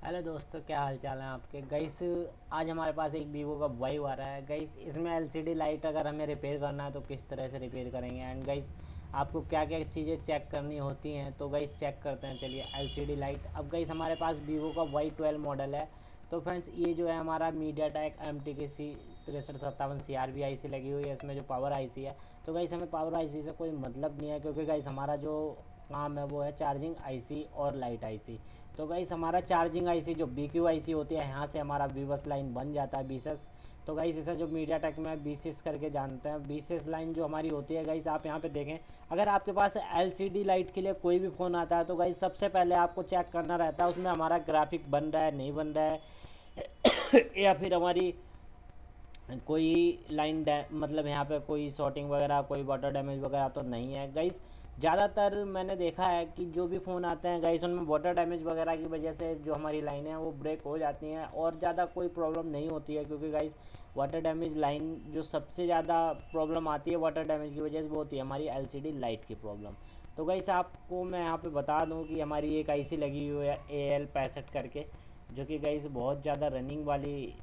Hello दोस्तों, क्या हाल चाल है आपके। गाइस आज हमारे पास एक वीवो का वाई आ रहा है। गाइस इसमें एलसीडी लाइट अगर हमें रिपेयर करना है तो किस तरह से रिपेयर करेंगे, एंड गाइस आपको क्या क्या चीज़ें चेक करनी होती हैं तो गाइस चेक करते हैं। चलिए एलसीडी लाइट। अब गाइस हमारे पास वीवो का Y12 मॉडल है। तो फ्रेंड्स ये जो है हमारा media take MTK 6357 CRB IC लगी हुई है इसमें, जो पावर आईसी है। तो गाइस हमें पावर आईसी से कोई मतलब नहीं है, क्योंकि गाइस हमारा जो काम है वो है चार्जिंग आईसी और लाइट आईसी। तो गाइस हमारा चार्जिंग आईसी जो BQ IC होती है, यहाँ से हमारा बीवस लाइन बन जाता है, बीसेस। तो गाइस इसे जो मीडिया टेक में बीसीएस करके जानते हैं, बीसीएस लाइन जो हमारी होती है गाइस, आप यहाँ पे देखें। अगर आपके पास एलसीडी लाइट के लिए कोई भी फ़ोन आता है तो गाइस सबसे पहले आपको चेक करना रहता है उसमें हमारा ग्राफिक बन रहा है नहीं बन रहा है या फिर हमारी कोई लाइन मतलब यहाँ पे कोई शॉर्टिंग वगैरह, कोई वाटर डैमेज वगैरह तो नहीं है गाइस। ज़्यादातर मैंने देखा है कि जो भी फ़ोन आते हैं गाइस उनमें वाटर डैमेज वगैरह की वजह से जो हमारी लाइनें हैं वो ब्रेक हो जाती हैं, और ज़्यादा कोई प्रॉब्लम नहीं होती है, क्योंकि गाइस वाटर डैमेज लाइन जो सबसे ज़्यादा प्रॉब्लम आती है वाटर डैमेज की वजह से, वो होती है हमारी एलसीडी लाइट की प्रॉब्लम। तो गाइस आपको मैं यहाँ पे बता दूँ कि हमारी एक आईसी लगी हुई है AL65 करके, जो कि गाइस बहुत ज़्यादा रनिंग वाली,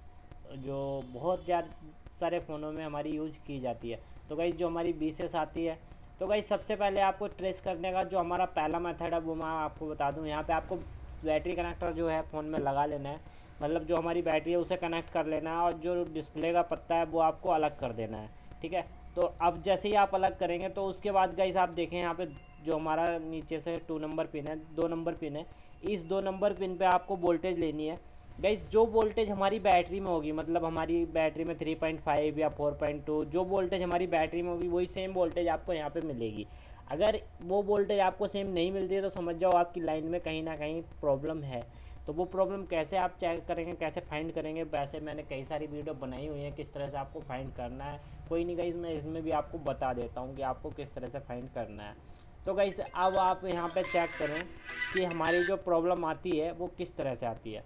जो बहुत सारे फ़ोनों में हमारी यूज की जाती है। तो गाइस जो हमारी बीसेस आती है, तो गाइस सबसे पहले आपको ट्रेस करने का जो हमारा पहला मेथड है वो मैं आपको बता दूं। यहाँ पे आपको बैटरी कनेक्टर जो है फ़ोन में लगा लेना है, मतलब जो हमारी बैटरी है उसे कनेक्ट कर लेना है, और जो डिस्प्ले का पत्ता है वो आपको अलग कर देना है। ठीक है। तो अब जैसे ही आप अलग करेंगे तो उसके बाद गाइस आप देखें यहाँ पे जो हमारा नीचे से 2 नंबर पिन है, 2 नंबर पिन है, इस 2 नंबर पिन पे आपको वोल्टेज लेनी है। गाइस जो वोल्टेज हमारी बैटरी में होगी, मतलब हमारी बैटरी में 3.5 या 4.2, जो वोल्टेज हमारी बैटरी में होगी वही सेम वोल्टेज आपको यहाँ पे मिलेगी। अगर वो वोल्टेज आपको सेम नहीं मिलती है तो समझ जाओ आपकी लाइन में कहीं ना कहीं प्रॉब्लम है। तो वो प्रॉब्लम कैसे आप चेक करेंगे, कैसे फाइंड करेंगे, वैसे मैंने कई सारी वीडियो बनाई हुई हैं किस तरह से आपको फाइंड करना है। कोई नहीं गाइस, मैं इसमें भी आपको बता देता हूँ कि आपको किस तरह से फाइंड करना है। तो गाइस अब आप यहाँ पे चेक करें कि हमारी जो प्रॉब्लम आती है वो किस तरह से आती है।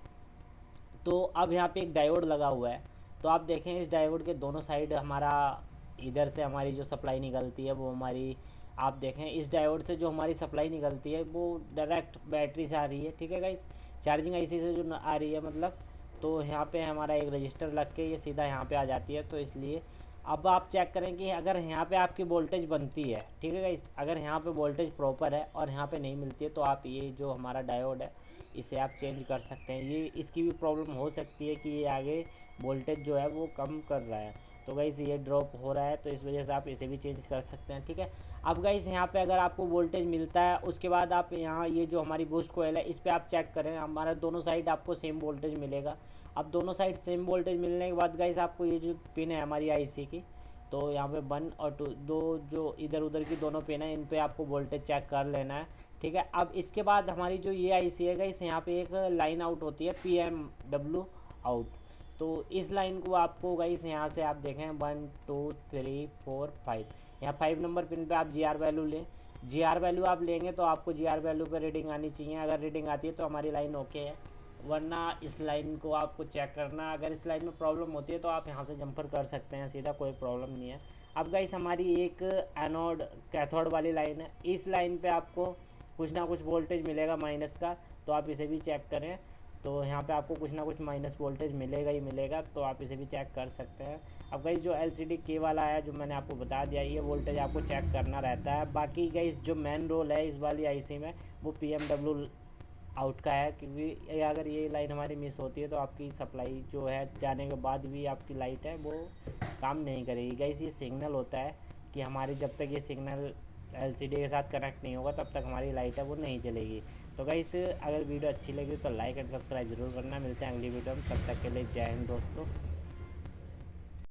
तो अब यहाँ पे एक डायोड लगा हुआ है। तो आप देखें इस डायोड के दोनों साइड हमारा, इधर से हमारी जो सप्लाई निकलती है वो हमारी, आप देखें इस डायोड से जो हमारी सप्लाई निकलती है वो डायरेक्ट बैटरी से आ रही है। ठीक है गाइस, चार्जिंग आईसी से जो आ रही है मतलब। तो यहाँ पे हमारा एक रजिस्टर लग के ये सीधा यहाँ पे आ जाती है, तो इसलिए अब आप चेक करें कि अगर यहाँ पे आपकी वोल्टेज बनती है, ठीक है गाइस, अगर यहाँ पे वोल्टेज प्रॉपर है और यहाँ पे नहीं मिलती है, तो आप ये जो हमारा डायोड है इसे आप चेंज कर सकते हैं। ये इसकी भी प्रॉब्लम हो सकती है कि ये आगे वोल्टेज जो है वो कम कर रहा है, तो गाइस ये ड्रॉप हो रहा है, तो इस वजह से आप इसे भी चेंज कर सकते हैं। ठीक है। अब गाइस यहाँ पे अगर आपको वोल्टेज मिलता है, उसके बाद आप यहाँ ये जो हमारी बूस्ट कोयल है इस पर आप चेक करें, हमारा दोनों साइड आपको सेम वोल्टेज मिलेगा। अब दोनों साइड सेम वोल्टेज मिलने के बाद गाइस आपको ये जो पिन है हमारी आईसी की, तो यहाँ पे 1 और 2, दो जो इधर उधर की दोनों पिन है इन पे आपको वोल्टेज चेक कर लेना है। ठीक है। अब इसके बाद हमारी जो ये आईसी है गाइस, यहाँ पे एक लाइन आउट होती है PMW आउट। तो इस लाइन को आपको गाइस यहाँ से आप देखें 1 2 3 4 5, यहाँ 5 नंबर पिन पे आप GR वैल्यू लें। GR वैल्यू आप लेंगे तो आपको GR वैल्यू पर रीडिंग आनी चाहिए। अगर रीडिंग आती है तो हमारी लाइन ओके है, वरना इस लाइन को आपको चेक करना। अगर इस लाइन में प्रॉब्लम होती है तो आप यहाँ से जंपर कर सकते हैं सीधा, कोई प्रॉब्लम नहीं है। अब गाइस हमारी एक एनोड कैथोड वाली लाइन है, इस लाइन पे आपको कुछ ना कुछ वोल्टेज मिलेगा माइनस का, तो आप इसे भी चेक करें। तो यहाँ पे आपको कुछ ना कुछ माइनस वोल्टेज मिलेगा ही मिलेगा, तो आप इसे भी चेक कर सकते हैं। अब गाइस जो LCD के वाला है जो मैंने आपको बता दिया, ये वोल्टेज आपको चेक करना रहता है। बाकी गाइस जो मेन रोल है इस वाली आईसी में वो PMW आउट का है, क्योंकि अगर ये लाइन हमारी मिस होती है तो आपकी सप्लाई जो है जाने के बाद भी आपकी लाइट है वो काम नहीं करेगी। गाइस ये सिग्नल होता है कि हमारी जब तक ये सिग्नल एलसीडी के साथ कनेक्ट नहीं होगा तब तक हमारी लाइट है वो नहीं चलेगी। तो गाइस अगर वीडियो अच्छी लगी तो लाइक एंड सब्सक्राइब जरूर करना। मिलते हैं अगली वीडियो में, तब तक के लिए जय हिंद दोस्तों।